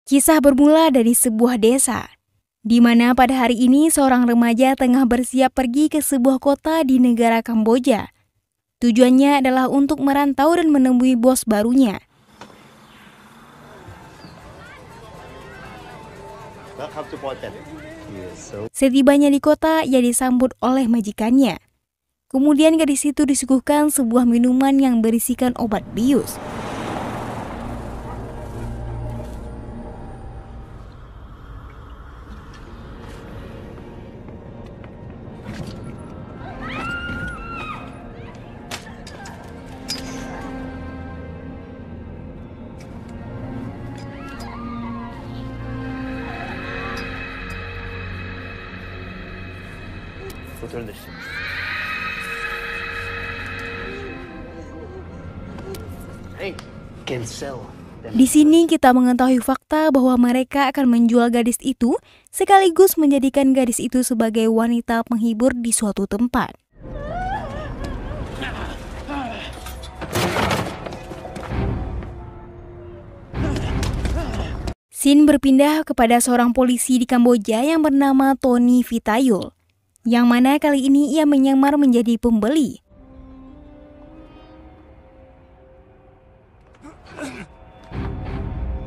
Kisah bermula dari sebuah desa, di mana pada hari ini seorang remaja tengah bersiap pergi ke sebuah kota di negara Kamboja. Tujuannya adalah untuk merantau dan menemui bos barunya. Setibanya di kota, ia disambut oleh majikannya. Kemudian gadis itu disuguhkan sebuah minuman yang berisikan obat bius. Di sini kita mengetahui fakta bahwa mereka akan menjual gadis itu sekaligus menjadikan gadis itu sebagai wanita penghibur di suatu tempat. Scene berpindah kepada seorang polisi di Kamboja yang bernama Tony Vitayul, yang mana kali ini ia menyamar menjadi pembeli.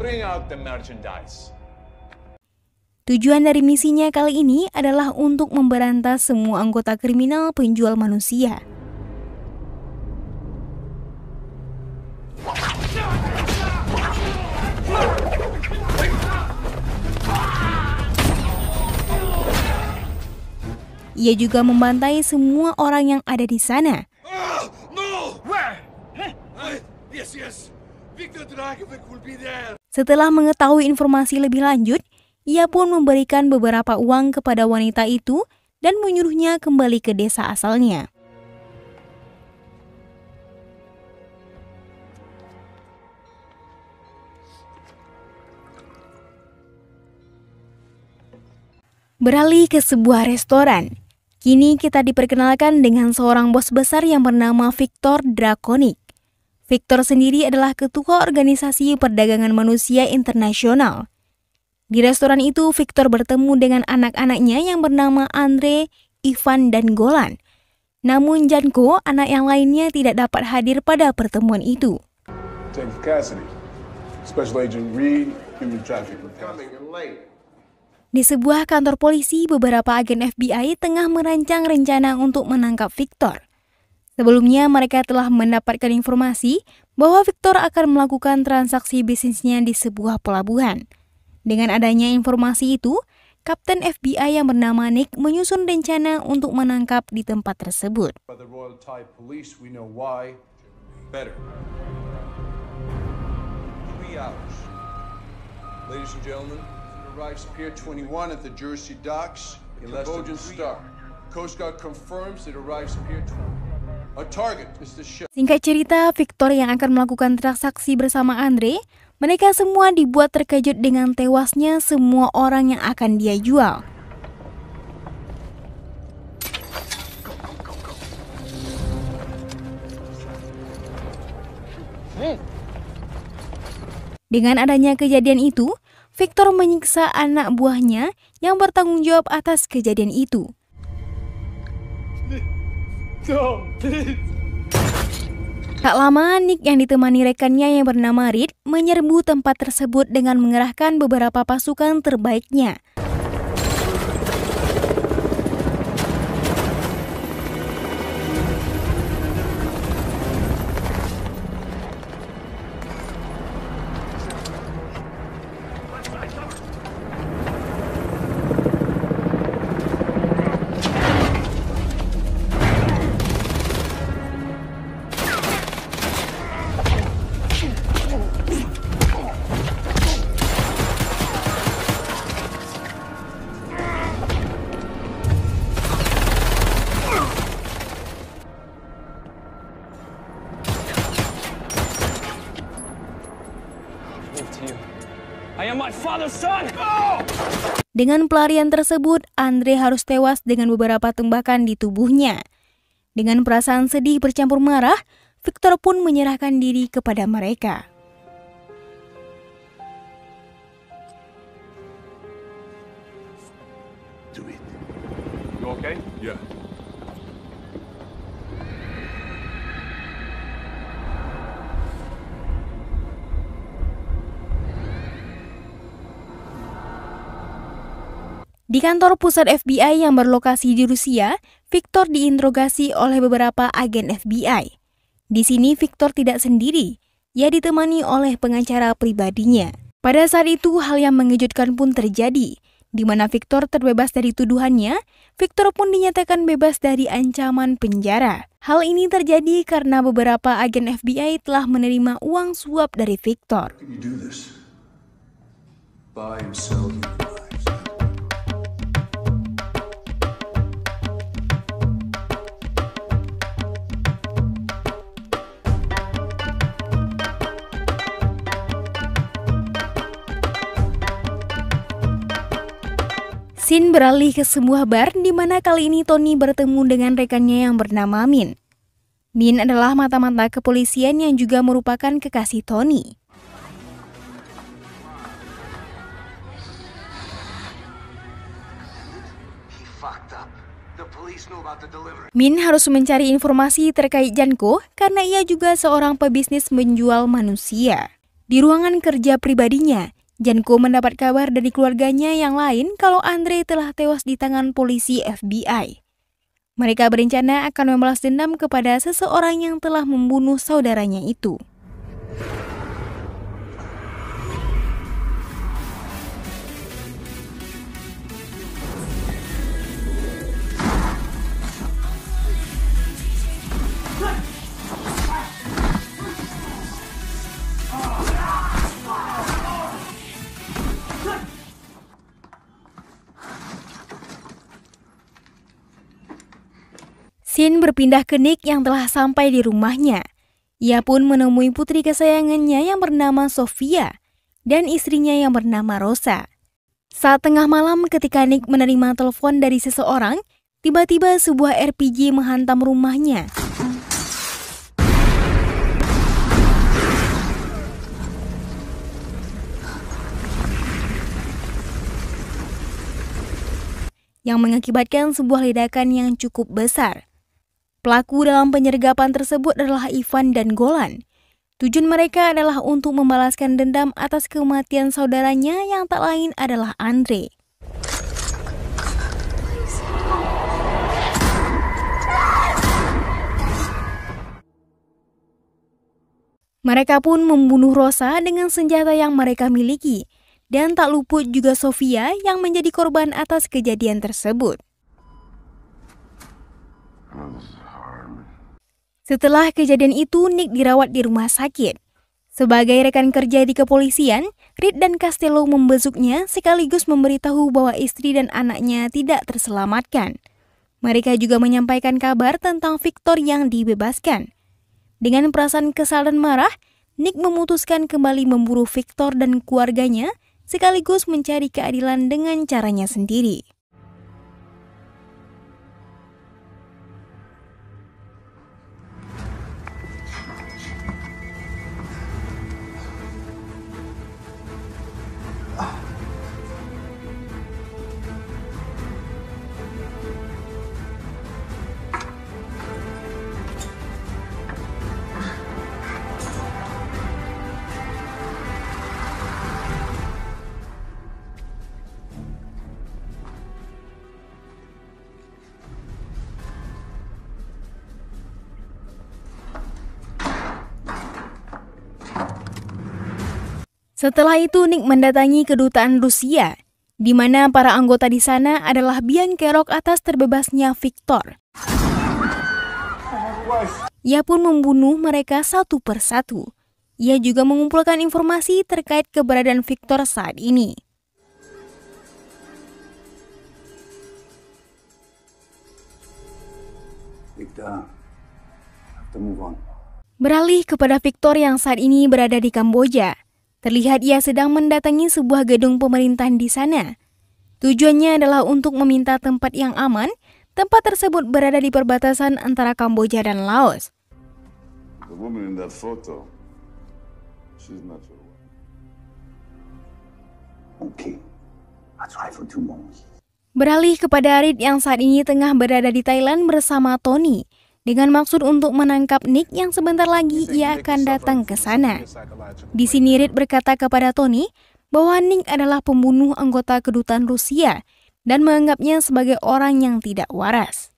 Bring out the merchandise. Tujuan dari misinya kali ini adalah untuk memberantas semua anggota kriminal penjual manusia. Ia juga membantai semua orang yang ada di sana. Setelah mengetahui informasi lebih lanjut, ia pun memberikan beberapa uang kepada wanita itu dan menyuruhnya kembali ke desa asalnya. Beralih ke sebuah restoran. Kini kita diperkenalkan dengan seorang bos besar yang bernama Victor Draconik. Victor sendiri adalah ketua organisasi perdagangan manusia internasional. Di restoran itu, Victor bertemu dengan anak-anaknya yang bernama Andre, Ivan, dan Golan. Namun Janko, anak yang lainnya tidak dapat hadir pada pertemuan itu. Di sebuah kantor polisi, beberapa agen FBI tengah merancang rencana untuk menangkap Victor. Sebelumnya, mereka telah mendapatkan informasi bahwa Victor akan melakukan transaksi bisnisnya di sebuah pelabuhan. Dengan adanya informasi itu, Kapten FBI yang bernama Nick menyusun rencana untuk menangkap di tempat tersebut. Arrives Pier 21 at the Jersey Docks, Cambodian Star. Coast Guard confirms it arrives Pier 20. Our target is the ship. Singkat cerita, Victor yang akan melakukan transaksi bersama Andre, mereka semua dibuat terkejut dengan tewasnya semua orang yang akan dia jual. Dengan adanya kejadian itu, Victor menyiksa anak buahnya yang bertanggung jawab atas kejadian itu. Tak lama, Nick yang ditemani rekannya yang bernama Reed menyerbu tempat tersebut dengan mengerahkan beberapa pasukan terbaiknya. Dengan pelarian tersebut, Andre harus tewas dengan beberapa tembakan di tubuhnya. Dengan perasaan sedih bercampur marah, Victor pun menyerahkan diri kepada mereka. You okay? Yeah. Di kantor pusat FBI yang berlokasi di Rusia, Victor diinterogasi oleh beberapa agen FBI. Di sini Victor tidak sendiri, ia ditemani oleh pengacara pribadinya. Pada saat itu hal yang mengejutkan pun terjadi, di mana Victor terbebas dari tuduhannya. Victor pun dinyatakan bebas dari ancaman penjara. Hal ini terjadi karena beberapa agen FBI telah menerima uang suap dari Victor. How can you do this? Buy and sell human lives. Scene beralih ke sebuah bar di mana kali ini Tony bertemu dengan rekannya yang bernama Min. Min adalah mata-mata kepolisian yang juga merupakan kekasih Tony. Min harus mencari informasi terkait Janko karena ia juga seorang pebisnis menjual manusia. Di ruangan kerja pribadinya, Janko mendapat kabar dari keluarganya yang lain kalau Andre telah tewas di tangan polisi FBI. Mereka berencana akan membalas dendam kepada seseorang yang telah membunuh saudaranya itu. Scene berpindah ke Nick yang telah sampai di rumahnya. Ia pun menemui putri kesayangannya yang bernama Sofia dan istrinya yang bernama Rosa. Saat tengah malam ketika Nick menerima telepon dari seseorang, tiba-tiba sebuah RPG menghantam rumahnya. Yang mengakibatkan sebuah ledakan yang cukup besar. Pelaku dalam penyergapan tersebut adalah Ivan dan Golan. Tujuan mereka adalah untuk membalaskan dendam atas kematian saudaranya yang tak lain adalah Andre. Mereka pun membunuh Rosa dengan senjata yang mereka miliki, dan tak luput juga Sofia yang menjadi korban atas kejadian tersebut. Setelah kejadian itu, Nick dirawat di rumah sakit. Sebagai rekan kerja di kepolisian, Reed dan Costello membesuknya sekaligus memberitahu bahwa istri dan anaknya tidak terselamatkan. Mereka juga menyampaikan kabar tentang Victor yang dibebaskan. Dengan perasaan kesal dan marah, Nick memutuskan kembali memburu Victor dan keluarganya sekaligus mencari keadilan dengan caranya sendiri. Setelah itu, Nick mendatangi kedutaan Rusia, di mana para anggota di sana adalah biang kerok atas terbebasnya Victor. Ia pun membunuh mereka satu persatu. Ia juga mengumpulkan informasi terkait keberadaan Victor saat ini. Victor, have to move on. Beralih kepada Victor yang saat ini berada di Kamboja. Terlihat ia sedang mendatangi sebuah gedung pemerintahan di sana. Tujuannya adalah untuk meminta tempat yang aman. Tempat tersebut berada di perbatasan antara Kamboja dan Laos. The woman in that photo, she's not your wife. Okay, I'll try for 2 months. Beralih kepada Reed yang saat ini tengah berada di Thailand bersama Tony, dengan maksud untuk menangkap Nick yang sebentar lagi ia akan datang ke sana. Di sini Reed berkata kepada Tony bahwa Nick adalah pembunuh anggota kedutaan Rusia dan menganggapnya sebagai orang yang tidak waras.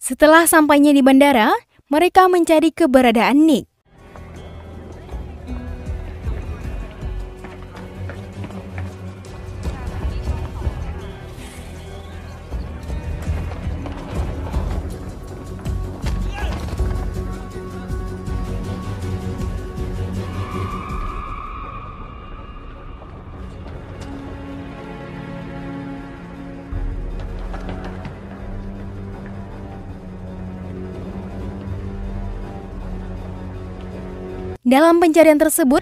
Setelah sampainya di bandara, mereka mencari keberadaan Nick. Dalam pencarian tersebut,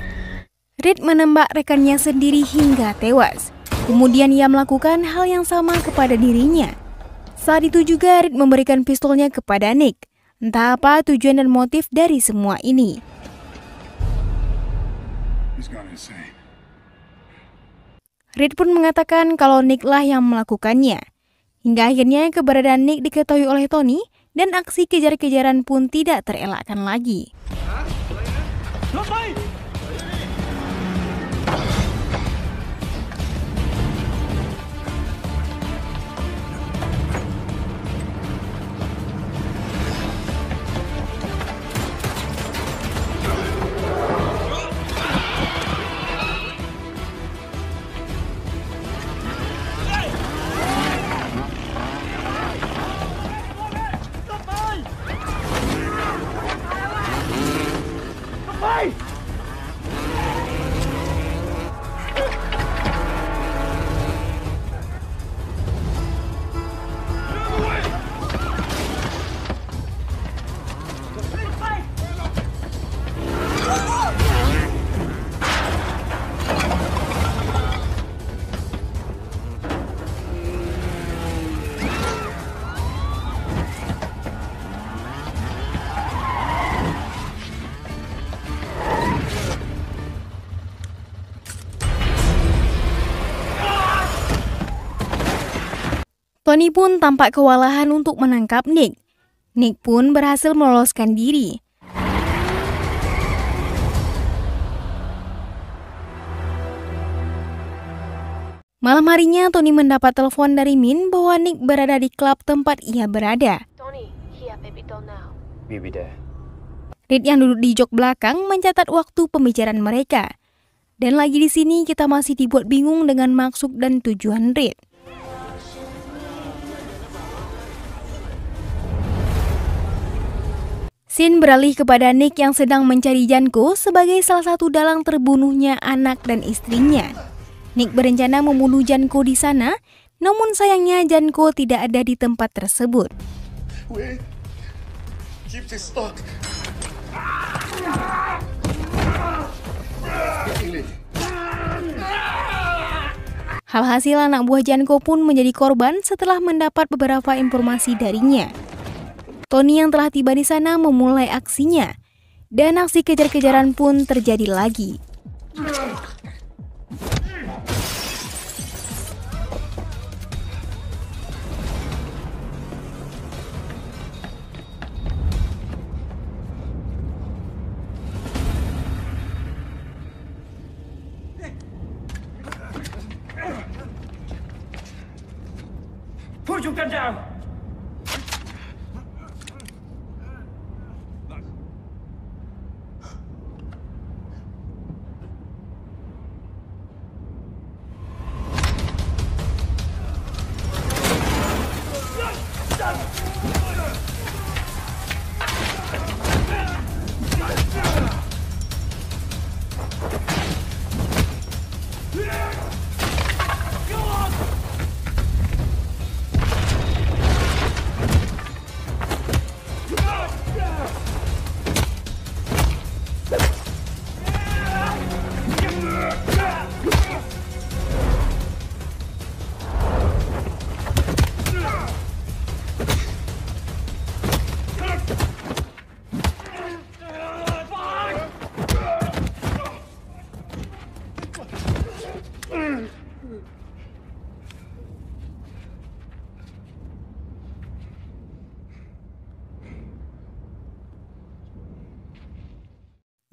Reed menembak rekannya sendiri hingga tewas. Kemudian ia melakukan hal yang sama kepada dirinya. Saat itu juga Reed memberikan pistolnya kepada Nick. Entah apa tujuan dan motif dari semua ini. Reed pun mengatakan kalau Nick lah yang melakukannya. Hingga akhirnya keberadaan Nick diketahui oleh Tony dan aksi kejar-kejaran pun tidak terelakkan lagi. Tony pun tampak kewalahan untuk menangkap Nick. Nick pun berhasil meloloskan diri. Malam harinya, Tony mendapat telepon dari Min bahwa Nick berada di klub tempat ia berada. Tony, here, baby doll now. We'll be there. Reed yang duduk di jok belakang mencatat waktu pembicaraan mereka. Dan lagi di sini kita masih dibuat bingung dengan maksud dan tujuan Reed. Scene beralih kepada Nick yang sedang mencari Janko sebagai salah satu dalang terbunuhnya anak dan istrinya. Nick berencana membunuh Janko di sana, namun sayangnya Janko tidak ada di tempat tersebut. Wait. Keep this stock. Alhasil anak buah Janko pun menjadi korban setelah mendapat beberapa informasi darinya. Tony yang telah tiba di sana memulai aksinya, dan aksi kejar-kejaran pun terjadi lagi. Put your gun down!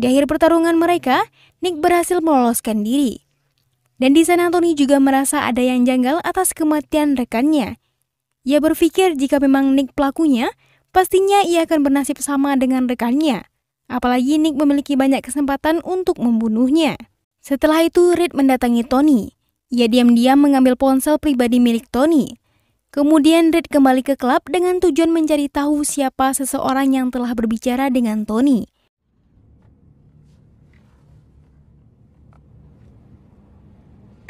Di akhir pertarungan mereka, Nick berhasil meloloskan diri. Dan di sana Tony juga merasa ada yang janggal atas kematian rekannya. Ia berpikir jika memang Nick pelakunya, pastinya ia akan bernasib sama dengan rekannya. Apalagi Nick memiliki banyak kesempatan untuk membunuhnya. Setelah itu, Reed mendatangi Tony. Ia diam-diam mengambil ponsel pribadi milik Tony. Kemudian Reed kembali ke klub dengan tujuan mencari tahu siapa seseorang yang telah berbicara dengan Tony.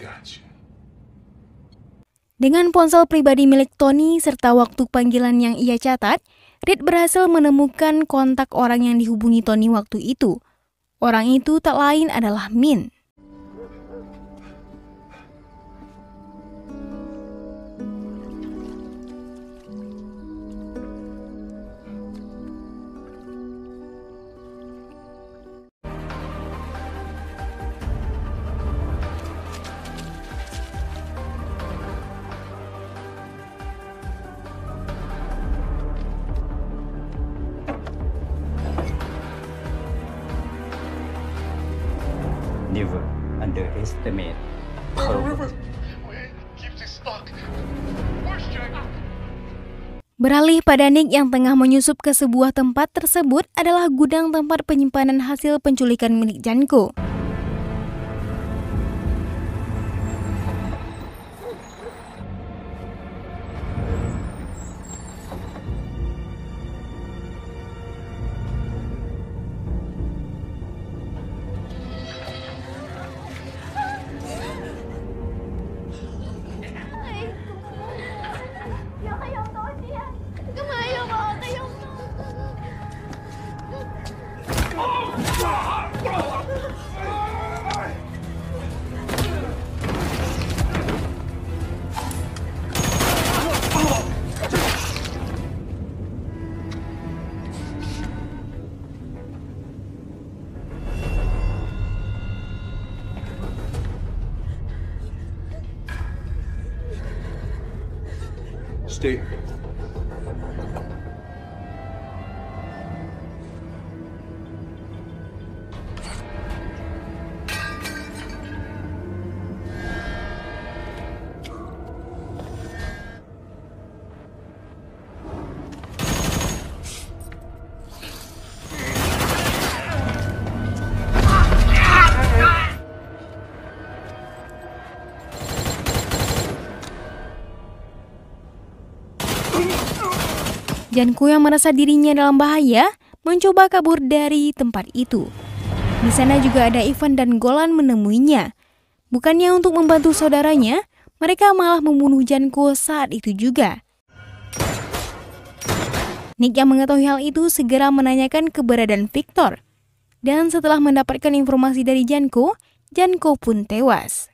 Gotcha. Dengan ponsel pribadi milik Tony serta waktu panggilan yang ia catat, Reed berhasil menemukan kontak orang yang dihubungi Tony waktu itu. Orang itu tak lain adalah Min. Never underestimate power. Beralih pada Nick yang tengah menyusup ke sebuah tempat tersebut adalah gudang tempat penyimpanan hasil penculikan milik Janko. Stay here. Janko yang merasa dirinya dalam bahaya mencoba kabur dari tempat itu. Di sana juga ada Ivan dan Golan menemuinya. Bukannya untuk membantu saudaranya, mereka malah membunuh Janko saat itu juga. Nick yang mengetahui hal itu segera menanyakan keberadaan Victor. Dan setelah mendapatkan informasi dari Janko, Janko pun tewas.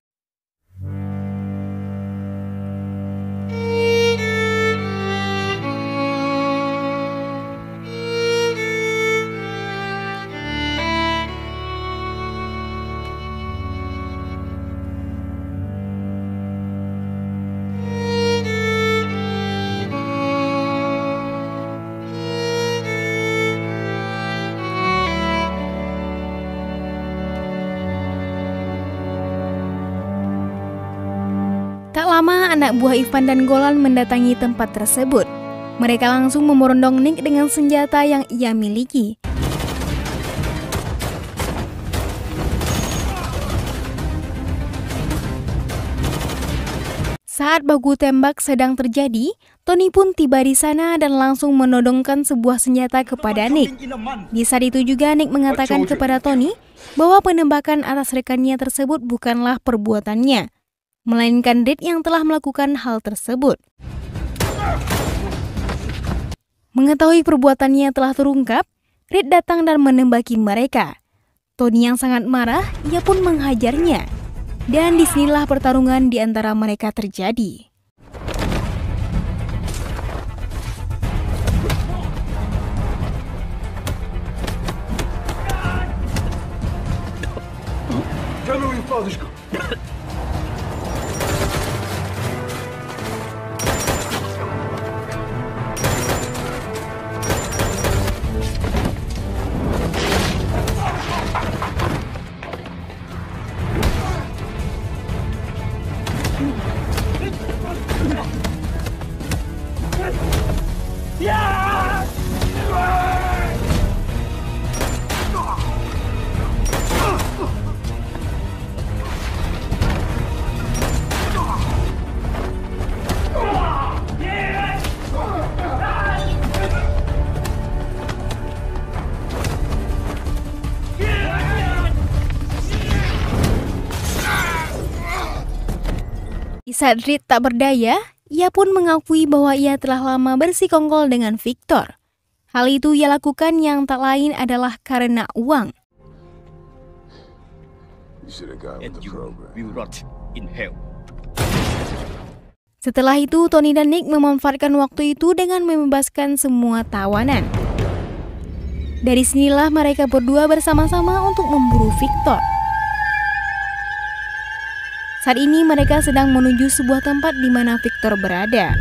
Tak lama, anak buah Ivan dan Golan mendatangi tempat tersebut. Mereka langsung memborondong Nick dengan senjata yang ia miliki. Saat baku tembak sedang terjadi, Tony pun tiba di sana dan langsung menodongkan sebuah senjata kepada Nick. Di saat itu juga Nick mengatakan kepada Tony bahwa penembakan atas rekannya tersebut bukanlah perbuatannya, melainkan Reed yang telah melakukan hal tersebut. Mengetahui perbuatannya telah terungkap, Reed datang dan menembaki mereka. Tony yang sangat marah, ia pun menghajarnya. Dan disinilah pertarungan di antara mereka terjadi. Tell me where your father's gone. Saat Reed tak berdaya, ia pun mengakui bahwa ia telah lama bersekongkol dengan Victor. Hal itu ia lakukan yang tak lain adalah karena uang. And you will rot in hell. Setelah itu, Tony dan Nick memanfaatkan waktu itu dengan membebaskan semua tawanan. Dari sinilah mereka berdua bersama-sama untuk memburu Victor. Saat ini mereka sedang menuju sebuah tempat di mana Victor berada.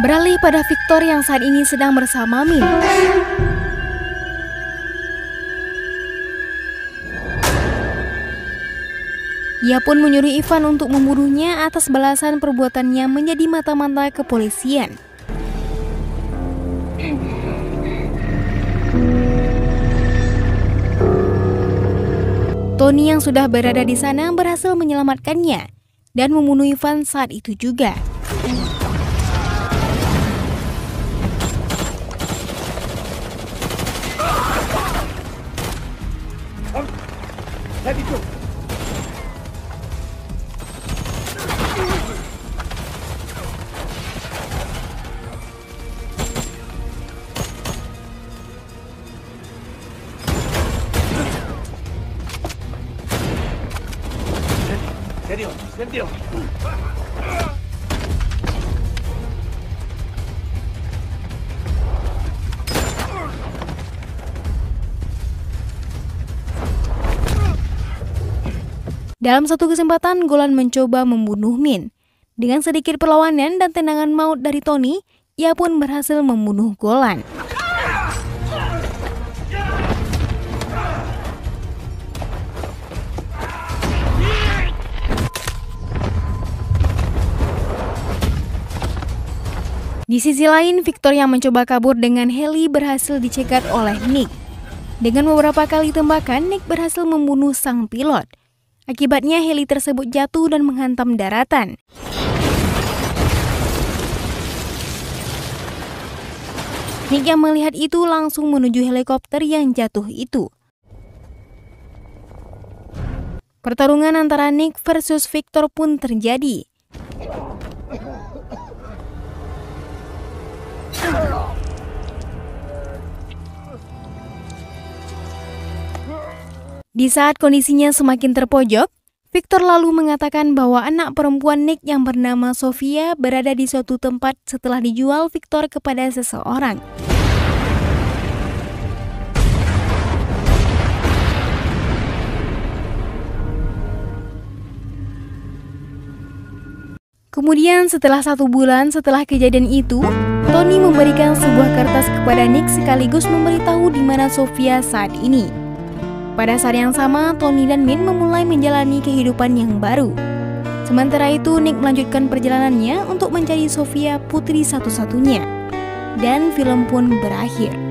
Beralih pada Victor yang saat ini sedang bersama Min. Ia pun menyuruh Ivan untuk membunuhnya atas balasan perbuatannya menjadi mata-mata kepolisian. Tony yang sudah berada di sana berhasil menyelamatkannya dan membunuh Ivan saat itu juga. Dalam satu kesempatan, Golan mencoba membunuh Min. Dengan sedikit perlawanan dan tendangan maut dari Tony, ia pun berhasil membunuh Golan. Di sisi lain, Victor yang mencoba kabur dengan heli berhasil dicegat oleh Nick. Dengan beberapa kali tembakan, Nick berhasil membunuh sang pilot. Akibatnya heli tersebut jatuh dan menghantam daratan. Nick yang melihat itu langsung menuju helikopter yang jatuh itu. Pertarungan antara Nick versus Victor pun terjadi. Di saat kondisinya semakin terpojok, Victor lalu mengatakan bahwa anak perempuan Nick yang bernama Sofia berada di suatu tempat setelah dijual Victor kepada seseorang. Kemudian setelah 1 bulan setelah kejadian itu, Tony memberikan sebuah kertas kepada Nick sekaligus memberitahu di mana Sofia saat ini. Pada saat yang sama, Tony dan Min memulai menjalani kehidupan yang baru. Sementara itu, Nick melanjutkan perjalanannya untuk mencari Sofia, putri satu-satunya. Dan film pun berakhir.